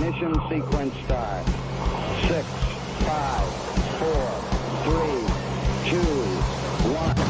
Ignition sequence start. 6, 5, 4, 3, 2, 1.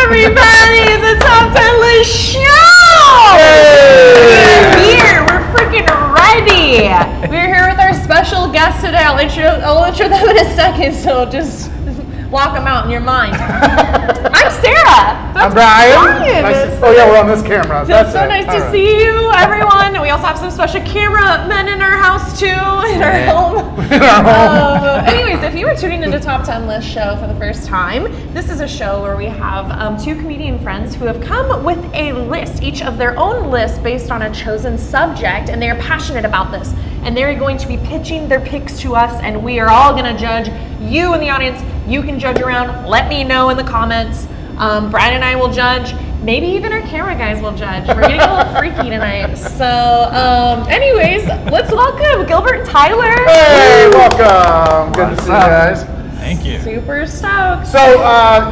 Everybody, it's the Top 10 List Show! We're here, we're freaking ready! We're here with our special guest today. I'll intro them in a second, so just walk them out in your mind. I'm Sarah. I'm Brian. Nice to, we're on this camera. That's so nice to see you, everyone. And we also have some special cameramen in our house, too, in our home. Anyways, if you were tuning into Top 10 List Show for the first time, this is a show where we have two comedian friends who have come with a list, each of their own list based on a chosen subject, and they are passionate about this. And they're going to be pitching their picks to us, and we are all going to judge. You in the audience, you can judge around. Let me know in the comments. Brian and I will judge. Maybe even our camera guys will judge. We're getting a little freaky tonight. So, anyways, let's welcome Gilbert and Tyler. Hey, welcome. Good to see you guys. Thank you. Super stoked. So,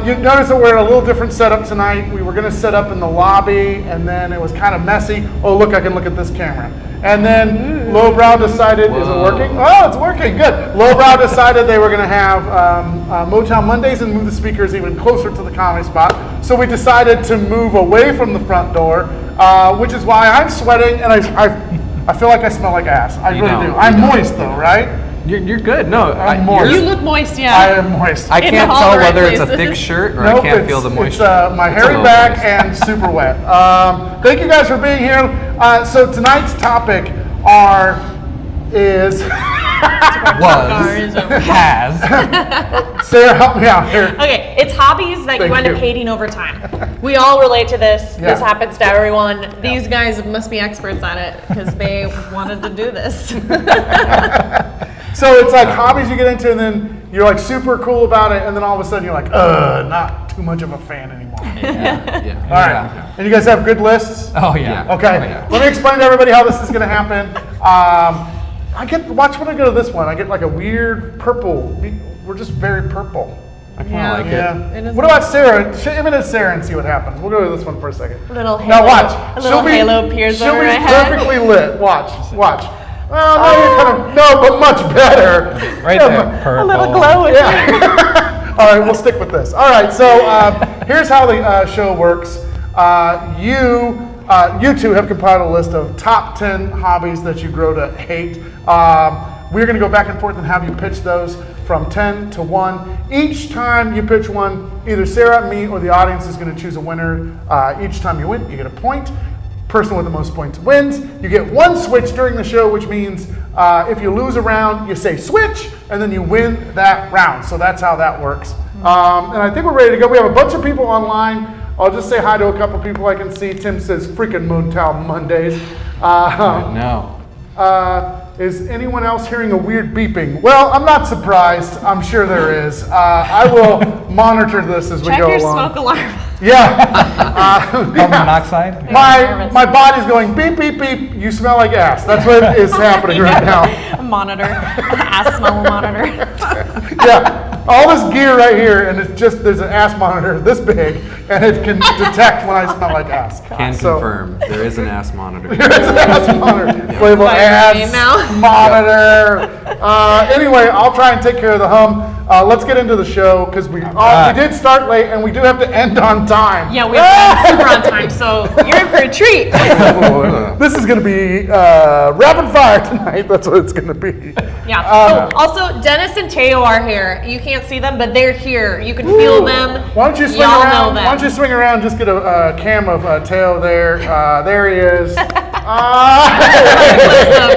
you notice that we're in a little different setup tonight. We were going to set up in the lobby, and then it was kind of messy. Oh, look, I can look at this camera. And then Lowbrow decided, is it working? Oh, it's working, good. Lowbrow decided they were going to have Motown Mondays and move the speakers even closer to the comedy spot. So we decided to move away from the front door, which is why I'm sweating, and I feel like I smell like ass. I really do. I'm moist though, right? You're good. No, I'm moist. You look moist, yeah. I am moist. I can't tell whether it's a thick shirt or I can't feel the moisture. It's my hairy back and super wet. Thank you guys for being here. So tonight's topic has. Sarah, help me out here. Okay, it's hobbies that you end up hating over time. We all relate to this. Yeah. This happens to everyone. These guys must be experts at it because they wanted to do this. So it's like hobbies you get into, and then you're like super cool about it, and then all of a sudden you're like, not too much of a fan anymore. Yeah. All right. And you guys have good lists? Oh yeah. Okay. Oh, yeah. Let me explain to everybody how this is going to happen. Watch when I go to this one. I get like a weird purple. We're just very purple. I kind of like it. What about Sarah? Imitate Sarah and see what happens. We'll go to this one for a second. Little halo. Now watch. A little halo appears over my head. She'll be perfectly lit. Watch. Well, no, but much better. Right there, purple. A little glow. Yeah. All right, we'll stick with this. All right, so here's how the show works. You two have compiled a list of top 10 hobbies that you grow to hate. We're going to go back and forth and have you pitch those from 10 to 1. Each time you pitch one, either Sarah, me, or the audience is going to choose a winner. Each time you win, you get a point. Person with the most points wins. You get one switch during the show, which means if you lose a round, you say switch, and then you win that round. So that's how that works. And I think we're ready to go. We have a bunch of people online. I'll just say hi to a couple people I can see. Tim says freaking Motown Mondays. No. Is anyone else hearing a weird beeping? Well, I'm not surprised. I'm sure there is. I will monitor this as we go along. Check your smoke alarm. Yeah. Carbon monoxide? My body's going beep, beep, beep. You smell like ass. That's what is happening right now. A monitor. Ass smell monitor. Yeah. All this gear right here, and it's just, there's an ass monitor this big, and it can detect when I smell like ass. Confirm. There is an ass monitor. There is an ass monitor. Label ass monitor. Anyway, I'll try and take care of the hum. Let's get into the show, because we did start late, and we do have to end on time. Yeah, we have super on time, so you're in for a treat. This is going to be rapid fire tonight. That's what it's going to be. Yeah. Also, Dennis and Teo are here. You can't see them, but they're here. You can feel them. Why don't you swing Y'all around? know them. Why don't you swing around? Just get a cam of Teo there. There he is. What's up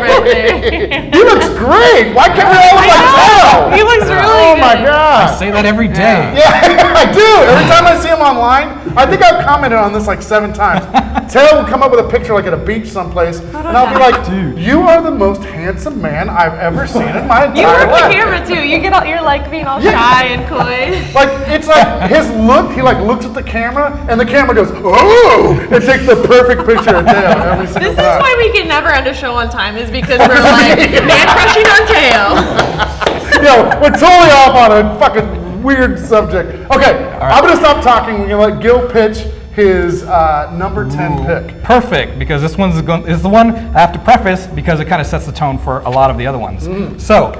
right there? He looks great. Why can't we all look like Teo? He looks really Oh good. my God. I say that every day. Yeah, I do. Every time I see him online, I think I've commented on this like 7 times. Taylor will come up with a picture like at a beach someplace, and I'll be like, Dude. "You are the most handsome man I've ever seen in my You entire work the life." camera too. You're like being all shy and coy. Like it's like his look. He like looks at the camera, and the camera goes, "Oh!" and takes the perfect picture of Taylor every single This is time. why we can never end a show on time, is because we're like man crushing on Teo. Yo, we're totally off on a fucking weird subject. Okay, I'm gonna stop talking. We're gonna let Gil pitch his number 10 pick. Perfect, because this one's is the one I have to preface because it kind of sets the tone for a lot of the other ones. So,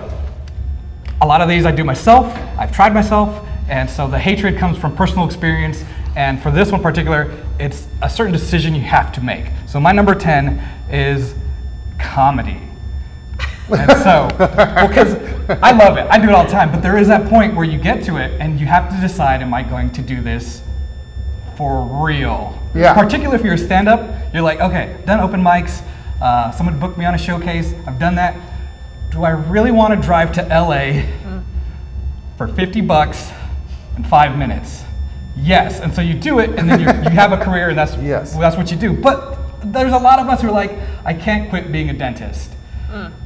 a lot of these I do myself. I've tried myself, and so the hatred comes from personal experience. And for this one in particular, it's a certain decision you have to make. So my number 10 is comedy. And so, because I love it, I do it all the time, but there is that point where you get to it and you have to decide, am I going to do this for real? Yeah. Particularly if you're a stand-up, you're like, okay, done open mics, someone booked me on a showcase, I've done that. Do I really want to drive to LA for $50 in 5 minutes? Yes, and so you do it, and then you have a career, and that's Yes. that's what you do. But there's a lot of us who are like, I can't quit being a dentist.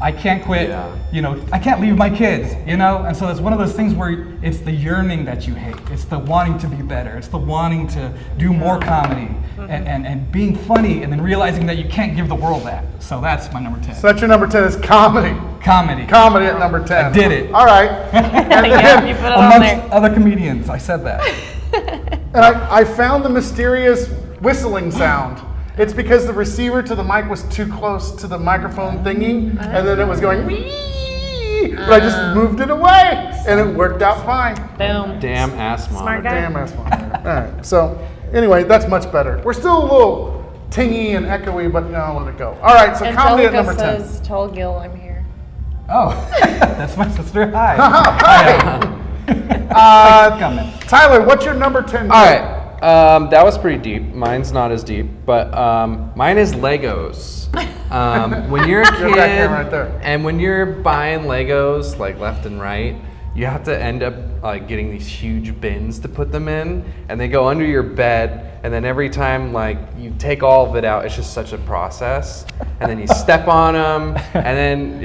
I can't quit, I can't leave my kids, And so it's one of those things where it's the yearning that you hate. It's the wanting to be better. It's the wanting to do more comedy and being funny and then realizing that you can't give the world that. So that's my number 10. So that's your number 10 is comedy. Comedy. Comedy at number 10. I did it. All right. Yeah, you put it on Amongst there. other comedians, I said that. And I found the mysterious whistling sound. It's because the receiver to the mic was too close to the microphone thingy, and then it was going wee, but I just moved it away, and it worked out fine. Boom. Damn ass Smart monitor. guy. Damn ass monitor. All right. So anyway, that's much better. We're still a little tingy and echoey, but I'll let it go. All right. So comedy at number 10. says, "Tell Gil I'm here." Oh, that's my sister. Hi. Coming. Tyler, what's your number 10? All right. That was pretty deep. Mine's not as deep, but mine is Legos. When you're a You're that kid, guy right there. and when you're buying Legos like left and right, you have to end up like getting these huge bins to put them in, and they go under your bed. And then every time like you take all of it out, it's just such a process. And then you step on them, and then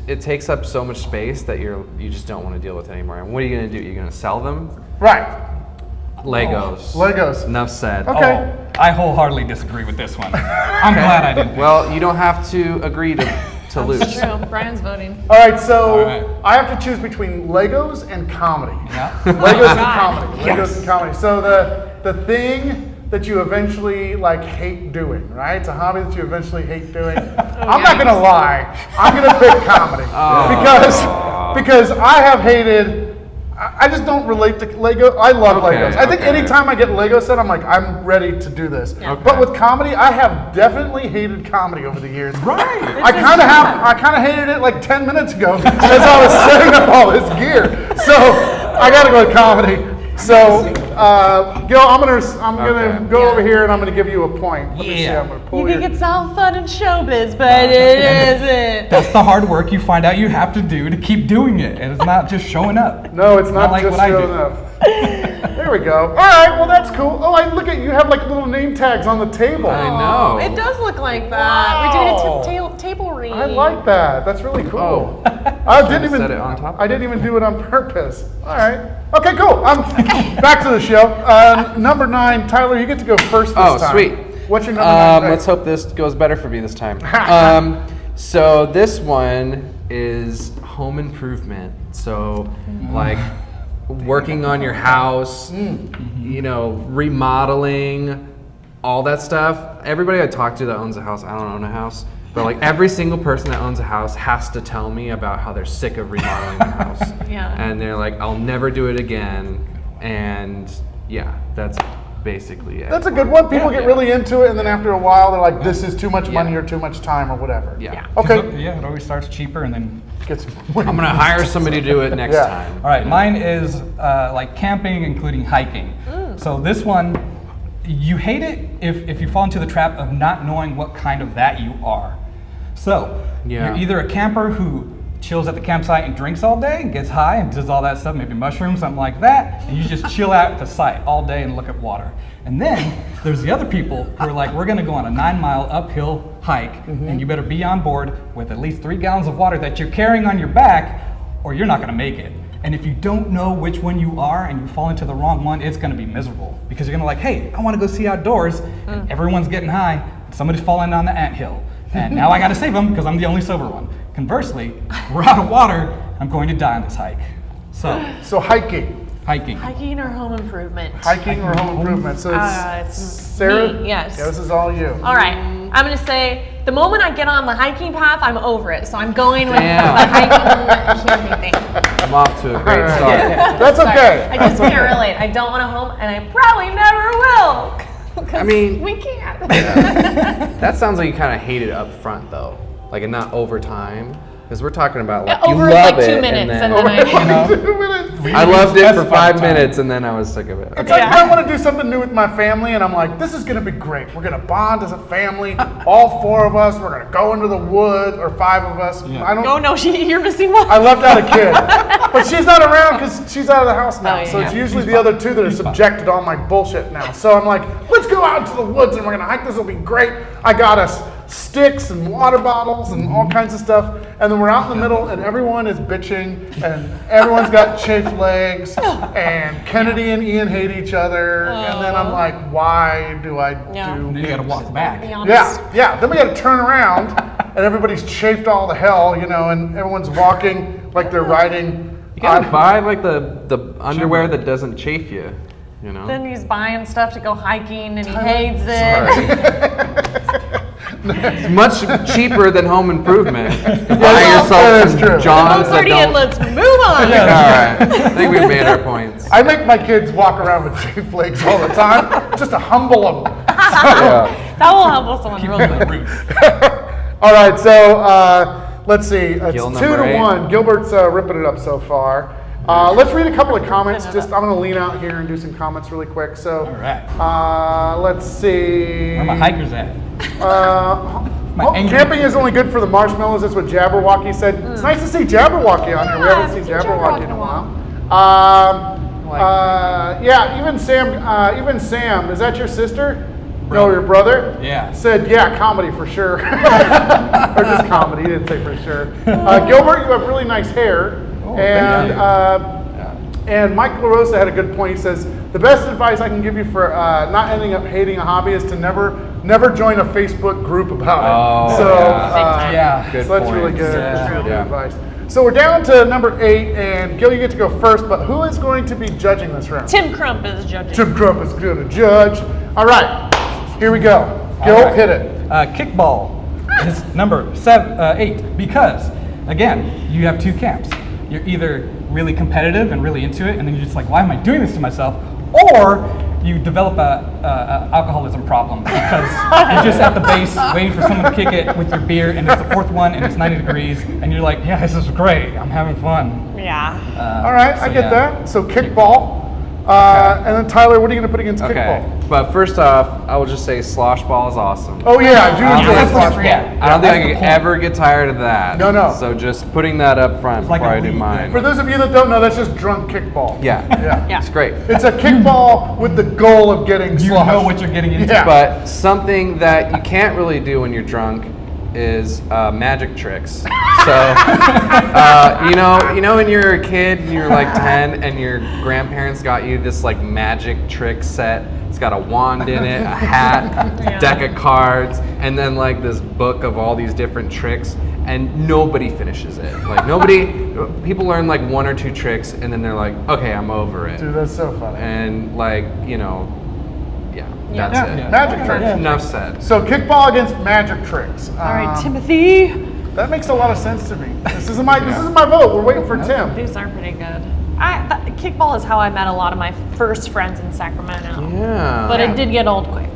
it takes up so much space that you just don't want to deal with it anymore. And what are you gonna do? You're gonna sell them? Right. Legos. Legos. Enough said. Okay. Oh, I wholeheartedly disagree with this one. I'm glad I didn't. Well, you don't have to agree to lose. That's true. Brian's voting. All right, so All right. I have to choose between Legos and comedy. Yeah. Legos and comedy. Yes. Legos and comedy. So the thing that you eventually like hate doing, right? It's a hobby that you eventually hate doing. I'm not gonna lie. I'm gonna pick comedy because I have hated. I just don't relate to Lego. I love Okay, Legos. I think okay. anytime I get a Lego set, I'm like, I'm ready to do this. Okay. But with comedy, I have definitely hated comedy over the years. Right. I kind of hated it like 10 minutes ago as I was setting up all this gear. So I got to go with comedy. So Gil, I'm gonna Okay. go over here and I'm gonna give you a point. Let me see. Yeah. I'm gonna pull You your. think it's all fun and showbiz, but it isn't. That's the hard work you find out you have to do to keep doing it. And it's not just showing up. No, it's not like just what I showing do. up. There we go. All right, well that's cool. Oh, I look at you have like little name tags on the table. I know. It does look like that. Wow. We're doing a table read. I like that. That's really cool. Oh. I Trying didn't to even. set it on top? I didn't even do it on purpose. All right. Okay, cool. Back to the show. Number 9, Tyler. You get to go first this Oh, time. sweet. What's your number 9? pick? Let's hope this goes better for me this time. So this one is home improvement. So like working on your house, remodeling, all that stuff. Everybody I talk to that owns a house, I don't own a house, but like every single person that owns a house has to tell me about how they're sick of remodeling their house. Yeah. And they're like, I'll never do it again. And yeah, that's basically it. That's a good one. People get Yeah. really into it, and then after a while, they're like, "This is too much Yeah. money or too much time or whatever." Yeah. Okay. Yeah, it always starts cheaper and then. Gets I'm gonna hire somebody to do it next Yeah. time. All right, mine is like camping, including hiking. So this one, you hate it if you fall into the trap of not knowing what kind of that you are. So Yeah. you're either a camper who chills at the campsite and drinks all day and gets high and does all that stuff, maybe mushrooms, something like that, and you just chill out at the site all day and look at water. And then there's the other people who are like, we're gonna go on a 9-mile uphill hike, and you better be on board with at least 3 gallons of water that you're carrying on your back, or you're not gonna make it. And if you don't know which one you are and you fall into the wrong one, it's gonna be miserable. Because you're gonna like, hey, I wanna go see outdoors, and everyone's getting high, somebody's falling down the anthill. And now I gotta save them because I'm the only sober one. Conversely, we're out of water, I'm going to die on this hike. So hiking. Hiking or home improvement? Hiking or home improvement. So it's Sarah? me, yes. Yeah, this is all you. All right, I'm gonna say the moment I get on the hiking path, I'm over it. So I'm going with Damn. the hiking camping thing. I'm off to a great start. That's okay. I just can't relate. I don't want a home, and I probably never will. 'Cause I mean- we can't. That sounds like you kind of hate it up front, though, like, and not over time, because we're talking about like Over you love like 2 it, minutes, and and then, then I. 2 minutes. I loved it for Specified 5 time. minutes, and then I was sick of it. It's like when I want to do something new with my family, and I'm like, this is going to be great. We're going to bond as a family, all 4 of us. We're going to go into the woods, or 5 of us. I don't. Oh no, you're missing one. I left out a kid, but she's not around because she's out of the house now. Oh, yeah. So it's usually the other 2 that are subjected to all my bullshit now. So I'm like, let's go out into the woods and we're gonna hike. This will be great. I got us sticks and water bottles and all kinds of stuff. And then we're out in the middle and everyone is bitching and everyone's got chafed legs and Kennedy and Ian hate each other. And then I'm like, why do I Yeah. do? And then you gotta walk back. Be honest. Yeah. Then we got to turn around, and everybody's chafed all the hell, and everyone's walking like they're riding. You gotta buy like the underwear that doesn't chafe you, you know. Then he's buying stuff to go hiking, and he hates it. It's much cheaper than home improvement. Buy that yourself is some true. Johns that 30 and don't. let's move on. All right, I think we've made our points. I make my kids walk around with chafed legs all the time, just to humble them. Yeah. That will help us on real quick. All right, so let's see. It's Gil 2 number to 8. 1. Gilbert's ripping it up so far. Let's read a couple of comments. I'm going to lean out here and do some comments really quick. So, All right. let's see. Where are my hikers at? Camping is only good for the marshmallows. That's what Jabberwocky said. It's nice to see Jabberwocky on here. We haven't seen Jabberwocky in a while. Yeah, even Sam. Is that your sister? No, your brother? Yeah. Said, yeah, comedy for sure. Or just comedy, he didn't say for sure. Gilbert, you have really nice hair. Oh, And thank and Mike LaRosa had a good point. He says, the best advice I can give you for not ending up hating a hobby is to never join a Facebook group about it. Oh, So, yeah. Yeah. Good so that's really point. good. Yeah. That's really good Yeah. advice. So we're down to number 8, and Gil, you get to go first, but who is going to be judging this round? Tim Crump is judging. Tim Crump is going to judge. All right, here we go. Gil, All right. hit it. Kickball is number 8 because, again, you have 2 camps. You're either really competitive and really into it, and then you're just like, why am I doing this to myself? Or you develop a alcoholism problem because you're just at the base waiting for someone to kick it with your beer, and it's the 4th one, and it's 90 degrees, and you're like, yeah, this is great. I'm having fun. Yeah. All right, I get that. So kickball. And then Tyler, what are you going to put against Okay, kickball? but first off, I will just say slosh ball is awesome. Oh yeah, I do Yeah, enjoy that's squash what- ball. yeah. I don't think I That's the could point. ever get tired of that. No. So just putting that up front like before a I do lead, mine. For those of you that don't know, that's just drunk kickball. Yeah. Yeah. It's great. It's a kickball with the goal of getting You sloshed. know what you're getting into. Yeah. But something that you can't really do when you're drunk is magic tricks. So, you know, when you're a kid and you're like 10 and your grandparents got you this like magic trick set. It's got a wand in it, a hat, a deck of cards, and then like this book of all these different tricks. And nobody finishes it. Like people learn like 1 or 2 tricks and then they're like, okay, I'm over it. Dude, that's so funny. And like, that's Yeah, it. magic tricks. Enough said. So kickball against magic tricks. All right, Timothy. That makes a lot of sense to me. This isn't my vote. We're waiting for Tim. These are pretty good. Kickball is how I met a lot of my first friends in Sacramento. Yeah. But it did get old quick.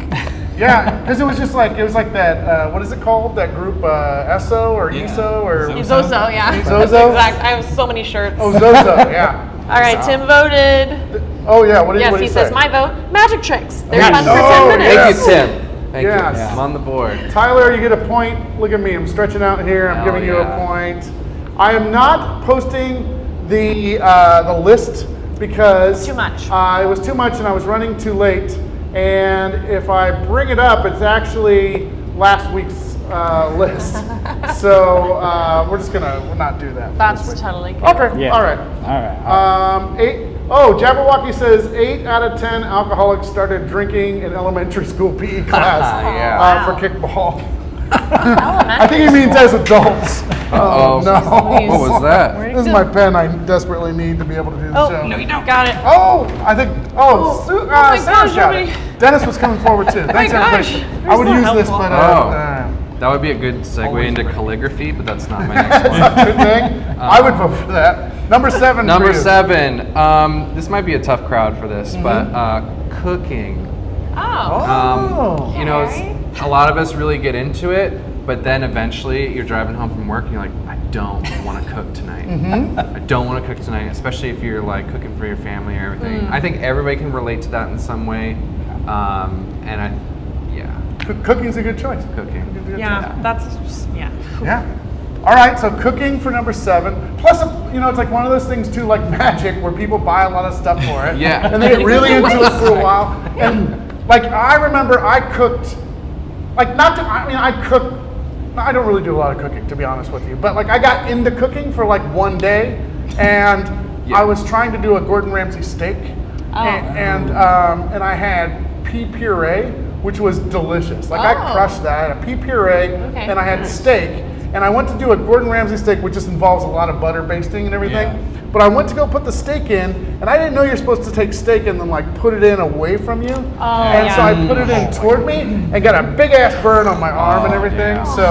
Yeah, because it was like that. What is it called? That group ESO or Yeah. ESO or Zozo, yeah. Zozo? Exact. I have so many shirts. oh Zozo? Yeah. All right, Tim voted. Oh yeah. What did Yes, what did he he says say? my vote. Magic tricks. They're Yes. fun for Oh, 10 minutes. yes. Thank you, Tim. Thank Yes. you. I'm on the board. Tyler, you get a point. Look at me. I'm stretching out here. I'm Hell giving you yeah. a point. I am not posting the list because Too much. It was too much and I was running too late. And if I bring it up, it's actually last week's list. So we'll not do that. That's totally good. Okay. Yeah. All right. All right. Jabberwocky says 8 out of 10 alcoholics started drinking in elementary school PE class Yeah. for kickball. Elementary I think he means as adults. Oh, no. What was that? This is my pen I desperately need to be able to do the show. No, you don't. Got it. Oh, I think. my Sarah's gosh, got it. nobody- Dennis was coming forward too. Thanks, gosh, everybody. I would you're use so this, helpful. but That would be a good segue into calligraphy, but that's not my next one. good thing. I would vote for that. Number 7. Number for you. 7. This might be a tough crowd for this, but cooking. Oh. You know, a lot of us really get into it, but then eventually you're driving home from work and you're like, I don't want to cook tonight. I don't want to cook tonight, especially if you're like cooking for your family or everything. I think everybody can relate to that in some way. Cooking's a good choice. Cooking. Yeah, that's just, yeah. Yeah. All right, so cooking for number 7. Plus, it's like one of those things too, like magic, where people buy a lot of stuff for it. Yeah. And they get really into it for a while. And like I remember, I cooked. I cook. I don't really do a lot of cooking, to be honest with you. But like I got into cooking for like one day, and I was trying to do a Gordon Ramsay steak, and I had pea puree, which was delicious. Like I crushed that. I had a pea puree, and I had steak. And I went to do a Gordon Ramsay steak, which just involves a lot of butter basting and everything. Yeah. But I went to go put the steak in, and I didn't know you're supposed to take steak and then like put it in away from you. And so I put it in toward me and got a big ass burn on my arm and everything. So,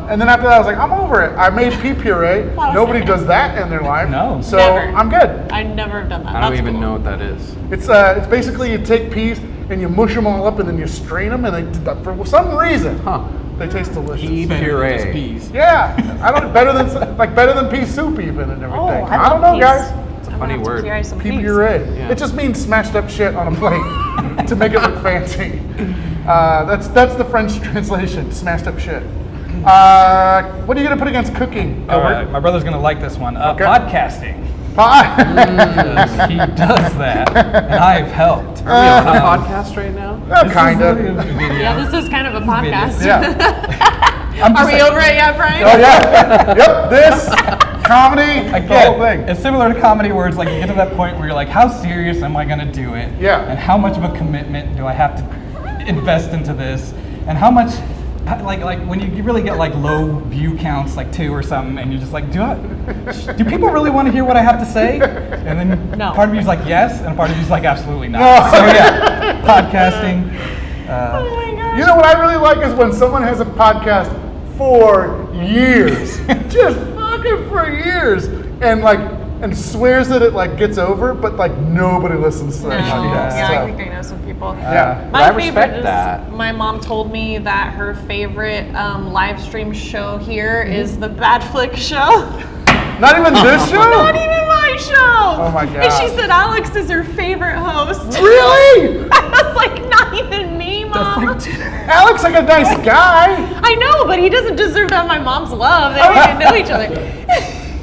and then after that I was like, I'm over it. I made pea puree. Nobody does that in their life. No. So Never. I'm good. I never have done that. I don't That's even cool. know what that is. It's basically you take peas and you mush them all up and then you strain them and for some reason, they taste delicious. Pea Better than just puree. peas. Yeah, I don't better than pea soup even and everything. I don't know, peas. guys. It's a funny word. Pea puree. It just means smashed up shit on a plate to make it look fancy. That's the French translation. Smashed up shit. What are you gonna put against cooking? All right, my brother's gonna like this one. Okay. Podcasting. Pie. He does that, and I've helped. Are we on a podcast right now? Kind of. Yeah, this is kind of a podcast. Yeah. Are we over it yet, Brian? Oh yeah. Yep. This comedy. The whole thing. It's similar to comedy where it's like you get to that point where you're like, how serious am I gonna do it? Yeah. And how much of a commitment do I have to invest into this? And how much, like when you really get like low view counts, like 2 or something, and you're just like, do people really want to hear what I have to say? And then No. part of you's like yes, and part of you's like absolutely not. So yeah, podcasting. Oh my gosh. You know what I really like is when someone has a podcast for years, just fucking for years, and swears that it like gets over, but like nobody listens to No. that podcast. Yeah, So, I think I know some people. yeah. My I favorite respect is, that. my mom told me that her favorite live stream show here is the Bad Flick Show. Not even this show. Not even my show. Oh my And God. she said Alex is her favorite host. Really? I was like, not even me, Mom. Alex, like a nice guy. I know, but he doesn't deserve to have my mom's love. They don't even know each other.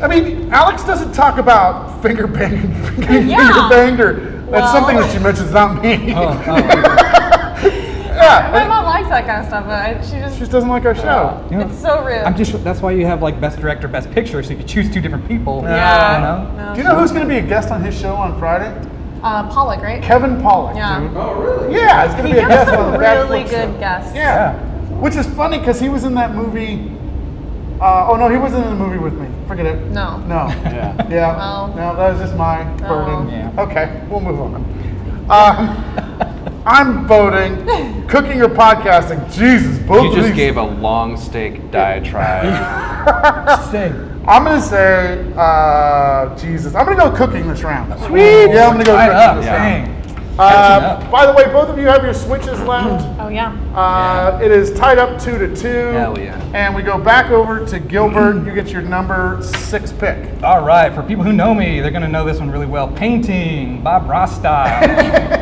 I mean, Alex doesn't talk about finger banging, getting Yeah. finger banged, or that's Well- something that she mentions, not me. My Yeah, mom likes that kind of stuff, but she she just, just doesn't like our show. You know, it's so rude. that's why you have like best director, best picture, so you can choose 2 different people. Yeah. You know? No. Do you know who's going to be a guest on his show on Friday? Pollock, right? Kevin Pollak. Yeah. Dude. Oh, really? Yeah, he's going to He be a has guest on some the Bad really Flick good show. guests. Yeah. Which is funny because he was in that movie. Oh no, he wasn't in the movie with me. Forget it. No. No. Yeah. Yeah. Well. No, that was just my burden. Yeah. Okay, we'll move on. I'm voting cooking or podcasting. Jesus, both You of just these. gave a long steak diatribe. I'm gonna say, Jesus. I'm gonna go cooking this round. Sweet. Yeah, I'm gonna go Right cooking up, this yeah. round. dang. Catching up. By the way, both of you have your switches left. Oh, yeah. It is tied up 2-2. Hell yeah. And we go back over to Gilbert. You get your number 6 pick. All right, for people who know me, they're gonna know this one really well. Painting, Bob Ross style.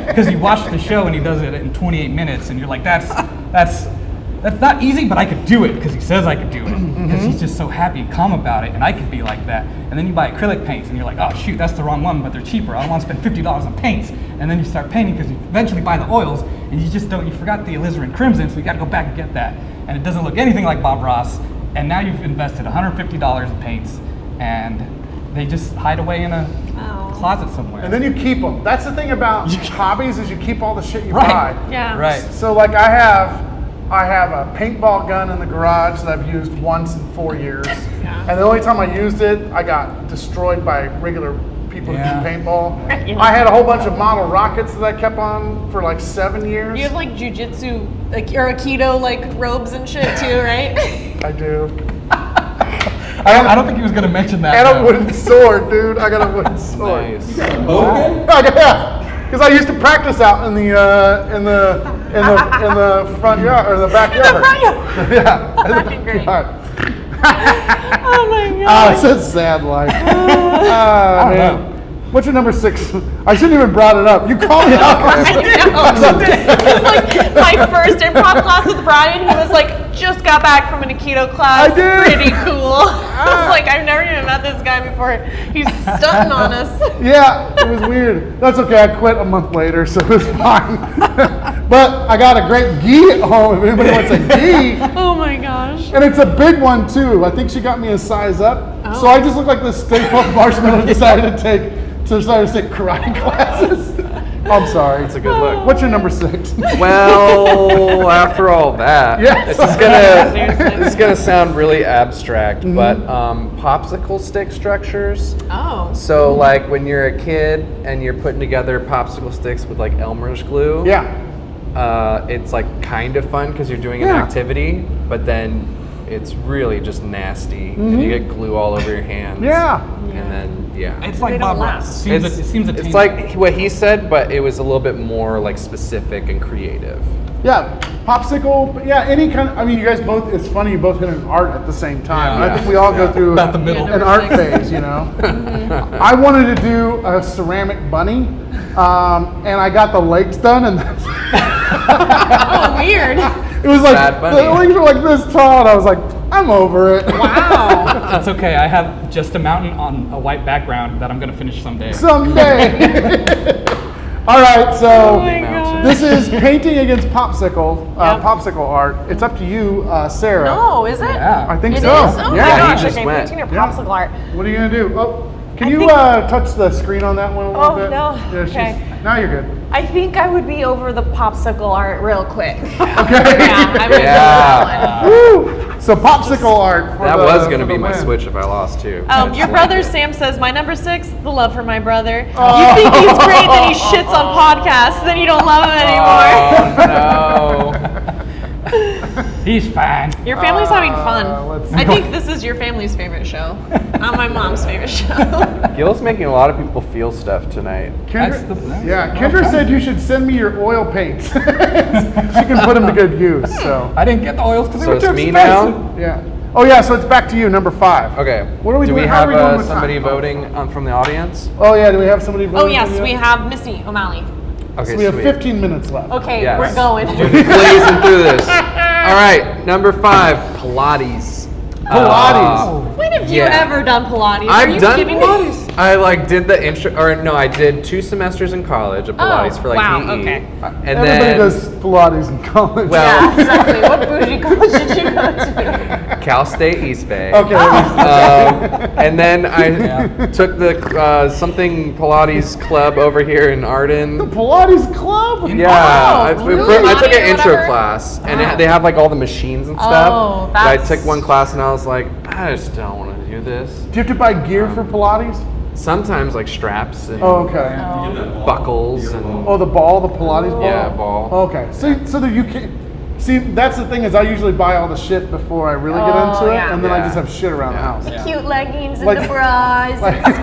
Because you watch the show and he does it in 28 minutes, and you're like, that's that's not easy, but I could do it because he says I could do it. Because he's just so happy and calm about it, and I could be like that. And then you buy acrylic paints, and you're like, oh shoot, that's the wrong one, but they're cheaper. I don't want to spend $50 on paints. And then you start painting because you eventually buy the oils, and you just don't. You forgot the alizarin crimson, so you got to go back and get that. And it doesn't look anything like Bob Ross. And now you've invested $150 in paints, and they just hide away in a closet somewhere. And then you keep them. That's the thing about hobbies is you keep all the shit you Right. buy. Yeah. Right. So like I have a paintball gun in the garage that I've used once in 4 years. And the only time I used it, I got destroyed by regular people who do paintball. Yeah. I had a whole bunch of model rockets that I kept on for like 7 years. You have like jujitsu, like or Aikido, like robes and shit too, right? I do. I don't think he was going to mention that. And a though. wooden sword, dude. I got a wooden sword. Nice. Yeah, because I used to practice out in the front yard or the backyard. Yeah, in the That'd be great. backyard. Oh my Oh, god. it's a sad life. Man. What's your number 6? I shouldn't even brought it up. You called me out. I know. It was like my first improv class with Brian. He was like, just got back from an Aikido class. I did. Pretty cool. I was like, I've never even met this guy before. He's stunting on us. Yeah, it was weird. That's okay. I quit a month later, so it was fine. But I got a great gi at home. If anybody wants a gi. Oh my gosh. And it's a big one too. I think she got me a size up. So I just look like this Stay Puft Marshmallow decided to take karate classes. I'm sorry. It's a good look. What's your number 6? Well, after all that, Yes. this is gonna sound really abstract, but popsicle stick structures. Oh. So like when you're a kid and you're putting together popsicle sticks with like Elmer's glue. Yeah. It's like kind of fun because you're doing an Yeah. activity, but then it's really just nasty, and you get glue all over your hands. Yeah. And then It's They like don't Bob last. Ross. It seems it's attainable. like what he said, but it was a little bit more like specific and creative. Yeah. Popsicle. Yeah. Any kind of. I mean, you guys both. It's funny. You both hit an art at the same time. Yeah. I think we all go through About the middle. an art phase. You know. I wanted to do a ceramic bunny, and I got the legs done, and that's. Oh, weird. It was like Bad bunny. the legs were like this tall, and I was like, I'm over it. Wow. It's okay. I have just a mountain on a white background that I'm going to finish someday. Someday. All right, so Oh my god. this is painting against popsicle, Yep. popsicle art. It's up to you, Sarah. No, is it? Yeah. I think It is? so. Oh yeah. my he gosh. just Okay, went. painting your Yeah. popsicle art. What are you gonna do? Oh, can I you think- touch the screen on that one a little Oh, bit? no. Yeah, Okay. Now you're good. I think I would be over the popsicle art real quick. Okay. Yeah, I would Yeah. go Woo! So popsicle art. For That the, was for gonna be the my win. switch if I lost too. Your brother Sam says, my number 6, the love for my brother. You think he's great that he shits on podcasts, then you don't love him anymore. Oh no. He's fine. Your family's having fun. let's I think this is your family's favorite show, not my mom's favorite show. Gil's making a lot of people feel stuff tonight. That's Kendra said you should send me your oil paints. She can put them to good use. So I didn't get the oils because they So were it's too me expensive. now. yeah. Oh yeah. So it's back to you, number 5. Okay. What are we do doing? we How are have we doing with somebody time? voting from the audience? Oh yeah. Do we have somebody? Oh voting yes, for you? we have Missy O'Malley. Okay, So we have sweet. 15 minutes left. Okay, Yes. we're going. Blazing through this. All right, number 5, Pilates. Pilates. When have you Yeah. ever done Pilates? Are I've you done kidding Pilates. me? I like did the intro, or no, I did 2 semesters in college of Pilates for like wow, PE. okay. And Everybody then does Pilates in college. Well- Yeah, exactly. What bougie college did you go to? Cal State East Bay. Okay. And then I took the something Pilates club over here in Arden. Pilates club. Yeah, I took Pilates an or intro whatever? class, and they have like all the machines and stuff. Oh, But I that's- took one class, and I was like, I just don't want to do this. Do you have to buy gear for Pilates? Sometimes like straps and Oh, okay. buckles and Oh, the ball, the Pilates ball. yeah, ball. Okay. So that you can. See, that's the thing is I usually buy all the shit before I really get Oh, into it, yeah. and then I Yeah. just have shit around the house. The cute leggings and Like- the bras like- and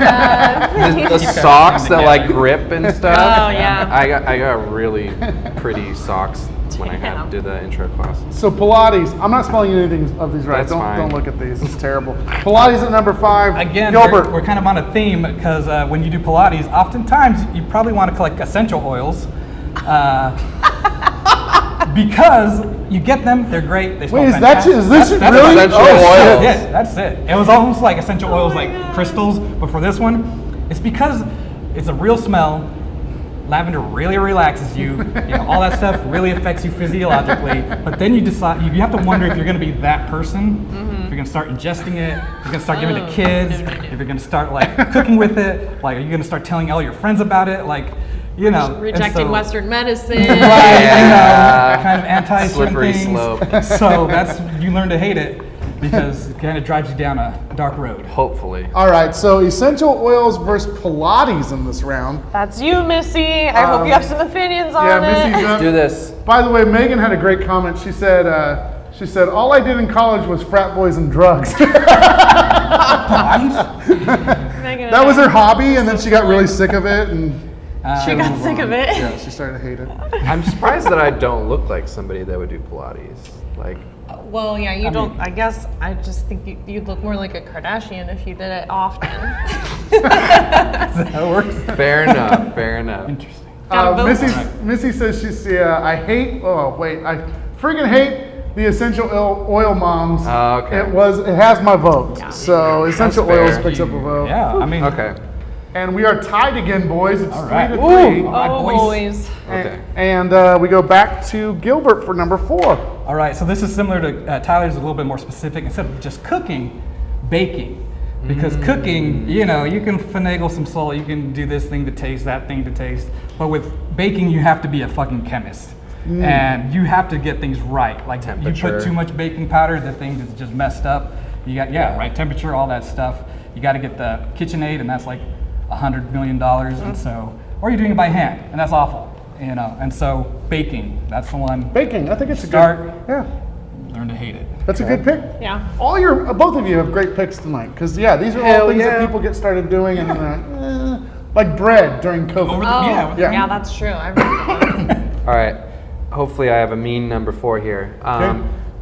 stuff. The socks that like grip and stuff. Oh, yeah. I got really pretty socks when I Damn. did the intro class. So Pilates, I'm not spelling anything of these right. That's fine. Don't look at these. It's terrible. Pilates at number 5. Again, Gilbert. we're kind of on a theme because when you do Pilates, oftentimes you probably want to collect essential oils. because you get them, they're great. They smell Wait, fantastic. is this That's really? essential Oh, oil. shit. Yeah, that's it. It was almost like essential oils, like crystals, but for this one, it's because it's a real smell. Lavender really relaxes you. You know, all that stuff really affects you physiologically. But then you decide, you have to wonder if you're going to be that person. If you're going to start ingesting it, if you're going to start giving it to kids, if you're going to start like cooking with it, like are you going to start telling all your friends about it, like, you know, and Rejecting so- Western medicine. Right, Yeah. you know, kind of anti certain Slippery things. slope. So that's, you learn to hate it because it kind of drives you down a dark road. Hopefully. All right, so essential oils versus Pilates in this round. That's you, Missy. I hope you have some opinions on Yeah, Missy's it. up. Do this. By the way, Megan had a great comment. She said, all I did in college was frat boys and drugs. Megan, That was her hobby, and then she got really sick of it, and She got sick of it. yeah, she started to hate it. I'm surprised that I don't look like somebody that would do Pilates. Like, Well, yeah, you don't. I guess I just think you'd look more like a Kardashian if you did it often. That works. fair enough, fair enough. Interesting. Gotta vote. Missy says I freaking hate the essential oil moms. Oh, okay. It has my vote. So essential That's oils fair. picks up a vote. Yeah, I mean, Okay. And we are tied again, boys. It's All right. 3-3. Ooh. Alright, Oh, boys. boys. Okay. And we go back to Gilbert for number 4. All right, so this is similar to Tyler's, a little bit more specific. Instead of just cooking, baking. Because cooking, you know, you can finagle some salt, you can do this thing to taste, that thing to taste. But with baking, you have to be a fucking chemist. And you have to get things right. Like you Temperature. put too much baking powder, the thing is just messed up. You got, right temperature, all that stuff. You got to get the KitchenAid, and that's like $100 million. And so, or you're doing it by hand, and that's awful. You know, and so baking, that's the one. Baking, I think it's Start. a good. Yeah, Learn to hate it. that's a good pick. Yeah. Both of you have great picks tonight, because these are all Hell things yeah. that people get started doing, and then like bread during COVID. Over the- Oh, Yeah. yeah, that's true. I remember that. All right. Hopefully, I have a mean number 4 here.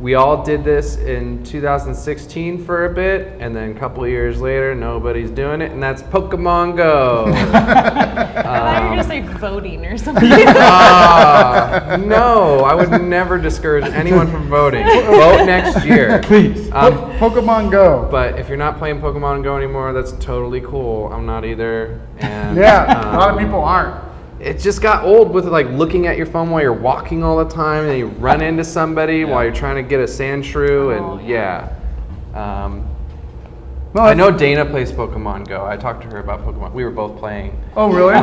We all did this in 2016 for a bit, and then a couple of years later, nobody's doing it, and that's Pokemon Go. I thought you were gonna say voting or something. No, I would never discourage anyone from voting. Vote next year. Please. Pokemon Go. But if you're not playing Pokemon Go anymore, that's totally cool. I'm not either. And Yeah, a lot of people aren't. it just got old with like looking at your phone while you're walking all the time, and you run into somebody while you're trying to get a sand shrew, and No, I know Dana plays Pokemon Go. I talked to her about Pokemon. We were both playing. Oh, really?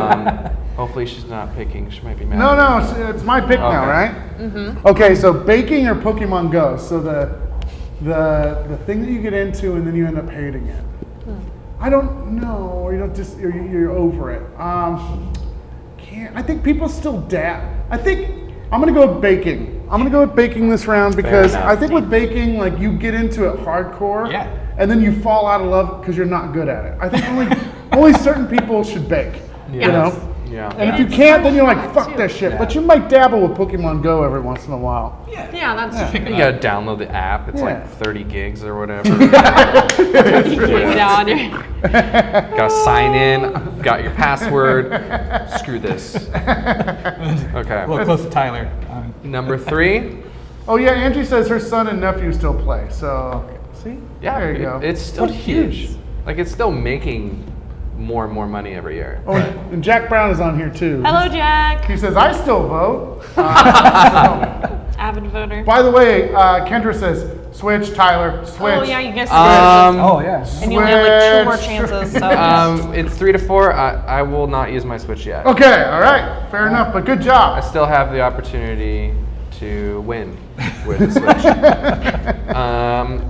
Hopefully she's not picking. She might be mad. No, it's my pick now, Okay. right? Mm-hmm. Okay, so baking or Pokemon Go. So the thing that you get into and then you end up hating it. I don't know, or you don't just you're over it. I think people still dab. I think I'm gonna go with baking. I'm gonna go with baking this round because enough. I think with baking, like you get into it hardcore, Yeah. and then you fall out of love because you're not good at it. I think only certain people should bake. You know. Yeah. And if you can't, then you're like, fuck that shit. But you might dabble with Pokemon Go every once in a while. Yeah, that's true. You gotta download the app. It's Yeah. like 30 gigs or whatever. Down your- Gotta sign in. Got your password. Screw this. Okay. A little close to Tyler. Number 3. Oh yeah, Angie says her son and nephew still play. So see, Yeah, there you go. it's still What huge. kids? Like it's still making more and more money every year. Oh, and Jack Brown is on here too. Hello, Jack. He says I still vote. Avid voter. By the way, Kendra says switch. Tyler, switch. Oh yeah, you guys. Oh, yeah. and you only have like 2 more switch. chances. So. It's 3 to 4. I will not use my Switch yet. Okay, all right, fair enough. But good I job. still have the opportunity to win with the Switch.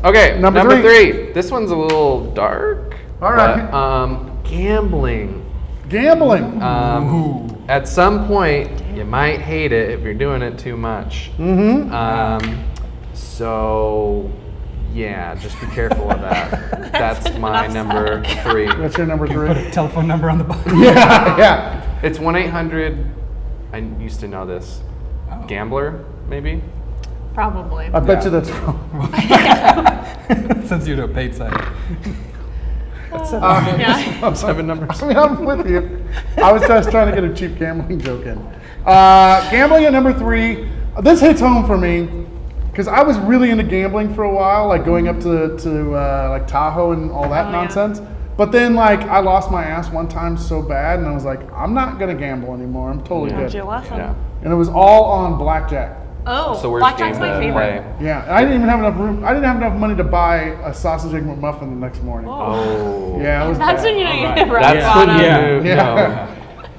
Okay, Number number three. 3. This one's a little dark. All right. But, gambling. Gambling. At some point, you might hate it if you're doing it too much. So, yeah, just be careful of that. That's my number 3. That's your number Put 3. a telephone number on the bottom. Yeah. It's 1-800. I used to know this. Gambler, maybe? Probably. I bet you that's wrong. Sends you to a paid site. Yeah. 7 numbers. I mean, I'm with you. I was just trying to get a cheap gambling joke in. Gambling at number 3. This hits home for me because I was really into gambling for a while, like going up to like Tahoe and all that nonsense. But then like I lost my ass one time so bad, and I was like, I'm not gonna gamble anymore. I'm totally good. Your lesson. Yeah. And it was all on blackjack. Oh, So where's blackjack's game my to favorite. play? Yeah, and I didn't even have enough room. I didn't have enough money to buy a sausage egg McMuffin the next morning. Oh. Yeah, it was That's bad. when you know you hit rock That's bottom. when you Yeah. know.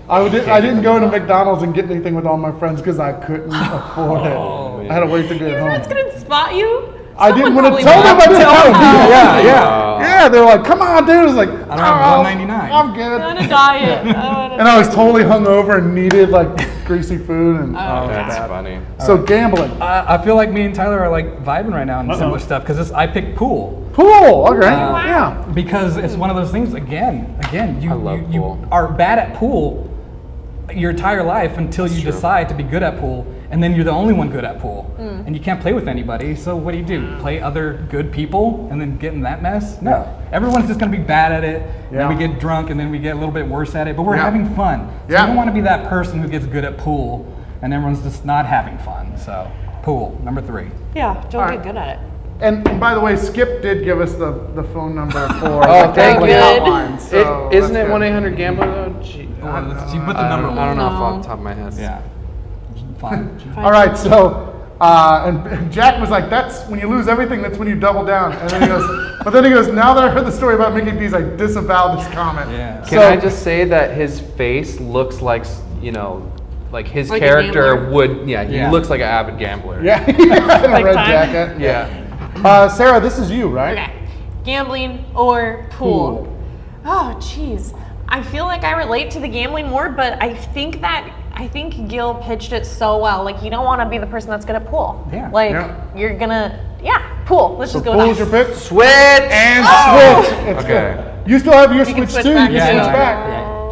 I didn't go to McDonald's and get anything with all my friends because I couldn't afford it. I had to wait to get Your home. friends couldn't spot you? I didn't Someone want to probably tell them. I would. didn't tell them. Yeah, yeah. Oh. Yeah, they're like, come on, dude. I was like, I don't have $1.99. I'm good. On a diet. And I was totally hungover and needed like greasy food. And That's funny. so gambling. I feel like me and Tyler are like vibing right now on similar stuff because I picked pool. Pool. Okay. Yeah. Because it's one of those things. Again, you I love you pool. are bad at pool your entire life until you true. decide to be good at pool, and then you're the only one good at pool, and you can't play with anybody. So what do? Play other good people and then get in that mess? No, everyone's just gonna be bad at it. And then we get drunk, and then we get a little bit worse at it. But we're having fun. So Yeah. you don't want to be that person who gets good at pool, and everyone's just not having fun. So pool, number 3. Yeah, don't Alright. get good at it. And by the way, Skip did give us the phone number for Oh, the thank gambling you. hotline. So Isn't that's it good. 1-800-GAMBLER though? Gee, You put the number I one. don't know off the top of my head. Yeah. Fine. All right, so and Jack was like, "That's when you lose everything. That's when you double down." And then he goes, "But then he goes, now that I heard the story about Mickey D's, I disavow this comment." Yeah. Can I just say that his face looks like, like his Like a character gambler? would, he Yeah. looks like an avid gambler. Yeah, in a Like red time? jacket. Yeah. Sarah, this is you, right? Okay. Gambling or pool? Oh, jeez. I feel like I relate to the gambling more, but I think Gil pitched it so well. Like, you don't want to be the person that's good at pool. Yeah. Like, Yeah. you're gonna, pool. Let's So just go pool with is that. your pick. Switch! And switch. It's Okay. good. You still have your You can switch switch too. back You can and switch forth. back.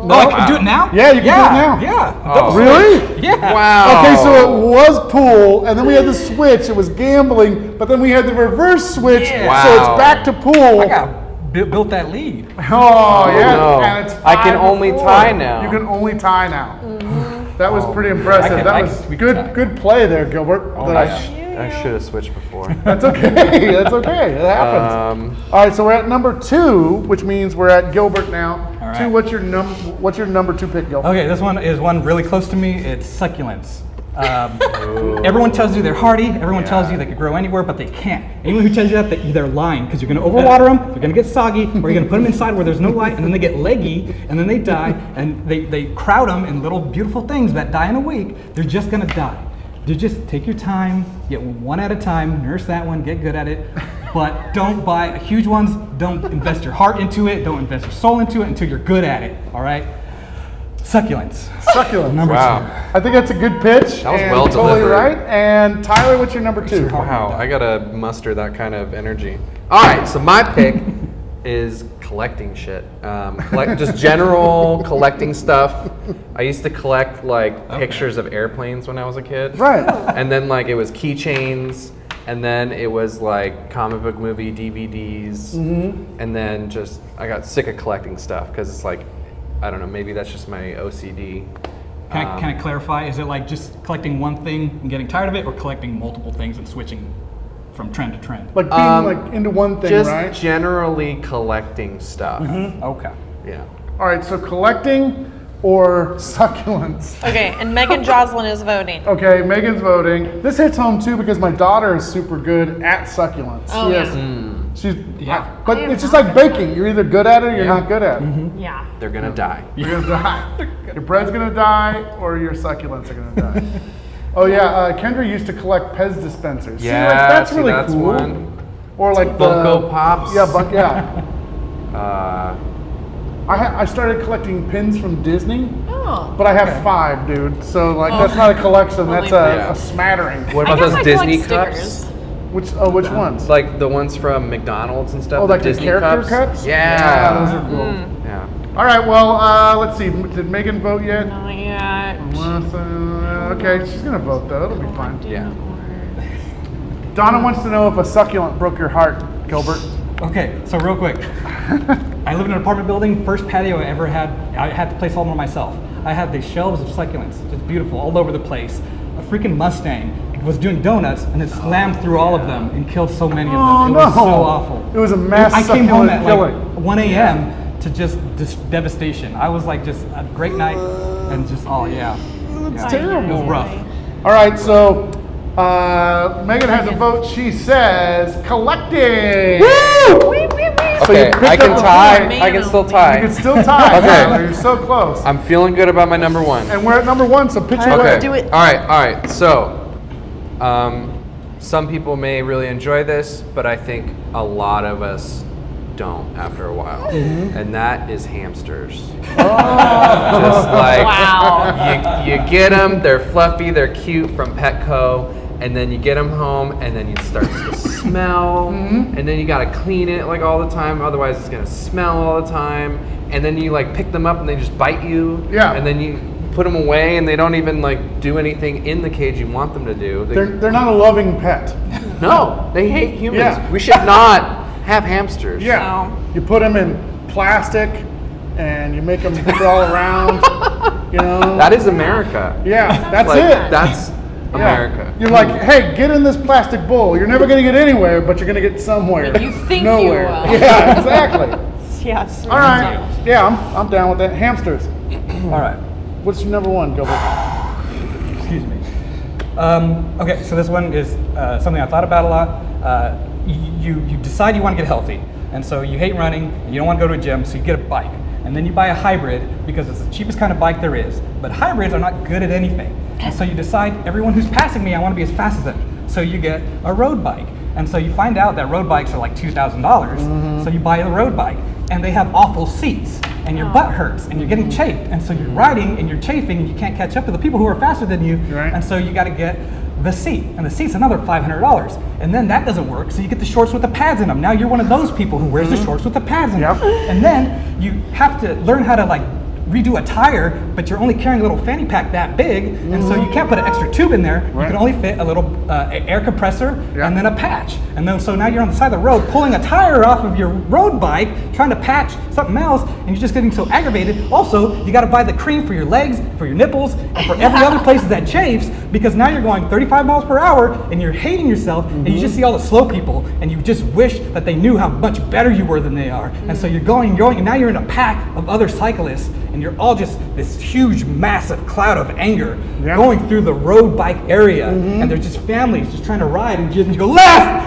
Oh, I can do it now? Yeah, you can do it now. Yeah. Oh. Really? Yeah. Wow. Okay, so it was pool, and then we had the switch. It was gambling, but then we had the reverse switch, Yeah. so it's Wow. back to pool. I got built that lead. Oh, yeah, no. and it's I can 5-4. only tie now. You can only tie now. That was pretty I impressive. can- That I was can- we can tie. good play there, Gilbert. I should have switched before. That's okay. That's okay. It happens. All right, so we're at number 2, which means we're at Gilbert now. All right. 2. What's your number 2 pick, Gilbert? Okay, this one is one really close to me. It's succulents. Everyone tells you they're hardy. Everyone tells you they could grow anywhere, but they can't. Anyone who tells you that, they're lying because you're going to overwater them, they're going to get soggy, or you're going to put them inside where there's no light, and then they get leggy, and then they die, and they crowd them in little beautiful things that die in a week. They're just going to die. You just take your time, get one at a time, nurse that one, get good at it, but don't buy huge ones. Don't invest your heart into it. Don't invest your soul into it until you're good at it. All right. Succulents. Succulent. Number Wow. 2. I think that's a good pitch. That was and well totally delivered. right. And Tyler, what's your number 2? Wow, I gotta muster that kind of energy. All right, so my pick is collecting shit. Just general collecting stuff. I used to collect like pictures of airplanes when I was a kid. Right. And then like it was keychains, and then it was like comic book movie DVDs, and then just I got sick of collecting stuff because it's like, I don't know, maybe that's just my OCD. Can I clarify? Is it like just collecting one thing and getting tired of it, or collecting multiple things and switching from trend to trend? Like being like into one thing, Just right? generally collecting stuff. Okay. Yeah. All right, so collecting or succulents. Okay, and Megan Joslin is voting. Okay, Megan's voting. This hits home too because my daughter is super good at succulents. Oh, Yes. yeah. She's Yeah. but I am it's just not like baking. You're either good at it or you're not good at it. Yeah. They're gonna die. You're gonna die. Your bread's gonna die or your succulents are gonna die. Oh yeah, Kendra used to collect Pez dispensers. See, like, that's really that's cool. one. Or like Funko the, Pops. Yeah. Uh, I started collecting pins from Disney, Oh. but I have 5, dude. So like that's not a collection. That's Yeah. a smattering. what I about guess those I Disney collect cups? stickers. Which ones? Like the ones from McDonald's and stuff. Oh, like the Disney character cups? Yeah. those are cool. Yeah. All right, well, let's see. Did Megan vote yet? Not yet. Okay, she's gonna vote though. It'll be fine. Yeah. Donna wants to know if a succulent broke your heart, Gilbert. Okay, so real quick. I live in an apartment building. First patio I ever had, I had to place all of them myself. I had these shelves of succulents, just beautiful, all over the place. a freaking Mustang was doing donuts and it slammed through all of them and killed so many of them. Oh, It no. was so awful. It was a mass I came home at succulent like killing. 1 a.m. to just devastation. I was like just a great night and just yeah. terrible. It was rough. All right, so Megan has a vote. She says collecting. So you Okay, picked I can up a tie. point. I can still You tie. can still tie. Okay. Tyler. You're so close. I'm feeling good about my number one. And we're at number 1, so pitch Okay. away. Do it. All right. So, some people may really enjoy this, but I think a lot of us don't after a while, and that is hamsters. Just like Wow. you get them, they're fluffy, they're cute from Petco, and then you get them home, and then it starts to smell, and then you gotta clean it like all the time, otherwise it's gonna smell all the time, and then you like pick them up and they just bite you, Yeah. and then you put them away and they don't even like do anything in the cage you want them to do. They're not a loving pet. No, they hate humans. Yeah. We should not have hamsters. Yeah. You put them in plastic and you make them crawl around. You know. That is America. Yeah, that's Like, it. That's Yeah. America. You're like, hey, get in this plastic bowl. You're never gonna get anywhere, but you're gonna get somewhere. But you think you Nowhere. will. Yeah, exactly. Yes. All right. Yeah, I'm down with that. Hamsters. All right. What's your number 1, Gilbert? Excuse me. Okay, so this one is something I thought about a lot. You decide you want to get healthy, and so you hate running, and you don't want to go to a gym, so you get a bike. And then you buy a hybrid because it's the cheapest kind of bike there is. But hybrids are not good at anything. And so you decide, everyone who's passing me, I want to be as fast as them. So you get a road bike. And so you find out that road bikes are like $2,000. So you buy a road bike, and they have awful seats, and your butt hurts, and you're getting chafed. And so you're riding, and you're chafing, and you can't catch up to the people who are faster than you. Right. And so you got to get the seat, and the seat's another $500. And then that doesn't work, so you get the shorts with the pads in them. Now you're one of those people who wears the shorts with the pads in them. And then you have to learn how to like redo a tire, but you're only carrying a little fanny pack that big, and so you can't put an extra tube in there. You can only fit a little air compressor and then a patch. And then so now you're on the side of the road pulling a tire off of your road bike, trying to patch something else, and you're just getting so aggravated. Also, you got to buy the cream for your legs, for your nipples, and for every other place that chafes, because now you're going 35 miles per hour and you're hating yourself, and you just see all the slow people, and you just wish that they knew how much better you were than they are. And so you're going, and now you're in a pack of other cyclists, and you're all just this huge, massive cloud of anger going through the road bike area, and they're just families just trying to ride, and you go left,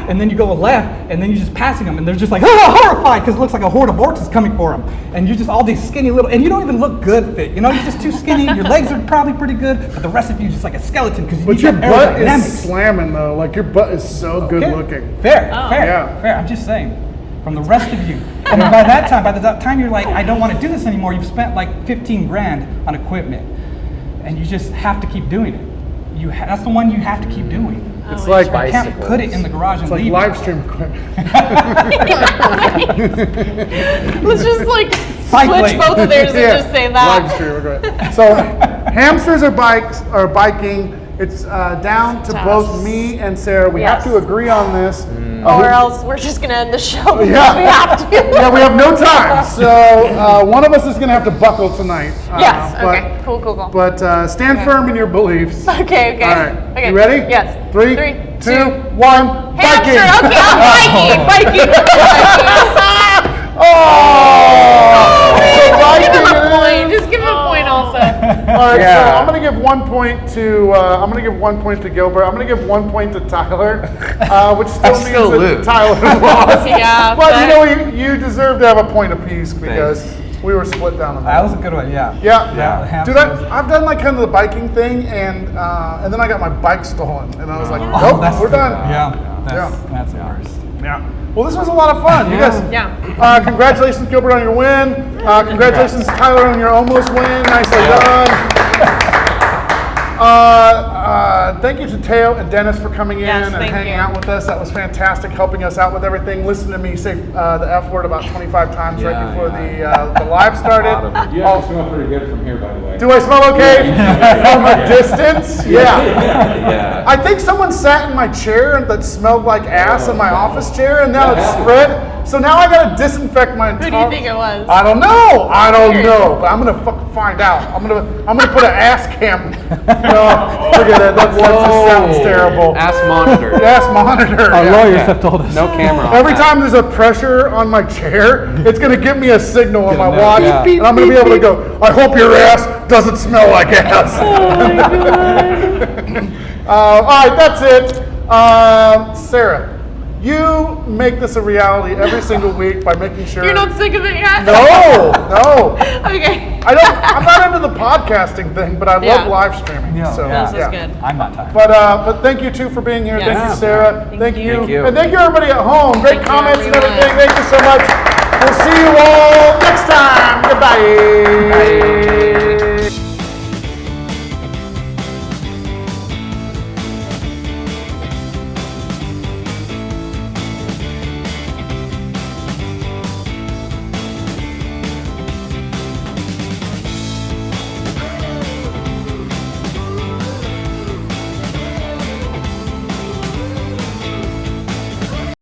and then you go left, and then you're just passing them, and they're just like horrified because it looks like a horde of orcs is coming for them, and you're just all these skinny little, and you don't even look good fit, you know, you're just too skinny. Your legs are probably pretty good, but the rest of you just like a skeleton because you But need your that butt aerodynamics. is slamming though. Like your butt is so good looking. Fair, Oh. fair, Yeah. fair. I'm just saying, from the rest of you. And by the time you're like, I don't want to do this anymore, you've spent like 15 grand on equipment, and you just have to keep doing it. That's the one you have to keep doing. It's like You can't put it in the garage and it's like leave live it. stream equipment. Let's just like Cycling. switch both of theirs and Yeah, just say live that. stream equipment. So hamsters or biking. It's down to To both us. me and Sarah. We Yes. have to agree on this. Or else we're just gonna end the show because Yeah. we have to. Yeah, we have no time. So one of us is going to have to buckle tonight. Yes. but- Okay. Cool. But stand firm in your beliefs. Okay. All right. Okay. You ready? Yes. 3, 2, 1. Hamster. Biking. Okay, I'm biking. Oh! So Give him biking a it is. point. Just give him a point also. All right, Yeah. so I'm gonna give 1 point to Gilbert. I'm gonna give 1 point to Tyler, which still means still that lose. Tyler lost. Yeah, but but- you know you deserve to have a point apiece because we were split down on That that. was a good one, yeah. Yeah, Yeah, Dude, I've done like kind of the biking thing, and then I got my bike stolen, and I was like, Oh, nope, that's we're the- done. Yeah, Yeah. that's the worst. Yeah. Well, this was a lot of fun. You guys. Yeah. Congratulations, Gilbert, on your win. Congratulations, Tyler, on your almost win. Nicely done. Thank you to Teo and Dennis for coming in Yes, and thank hanging you. out with us. That was fantastic, helping us out with everything. Listen to me say the F word about 25 times right Yeah, before yeah. the live started. A lot of it. You actually smell pretty good from here, by the way. Do I smell okay from a distance? Yeah. Yeah. I think someone sat in my chair that smelled like ass in my office chair, and now it's spread. So now I gotta disinfect my entire. Who do you think it was? I don't know. I don't Weird. know. But I'm gonna fucking find out. I'm gonna put an ass cam. No, forget it. That just sounds terrible. Ass monitor. Ass monitor. Our yeah. lawyers have told us. No camera. on Every that. time there's a pressure on my chair, it's gonna give me a signal on my note, watch, yeah. and I'm gonna be able to go. I hope your ass doesn't smell like ass. All right, that's it. Sarah, you make this a reality every single week by making sure. You're not sick of it yet? No. Okay. I'm not into the podcasting thing, but I Yeah. love live streaming. Yeah. So, This yeah. is good. I'm not tired. But thank you too for being here. Yes. Thank you, Sarah. Thank you. Thank you. And thank you everybody at home. Great Thank you, comments and everyone. everything. Thank you so much. We'll see you all next time. Goodbye. Bye.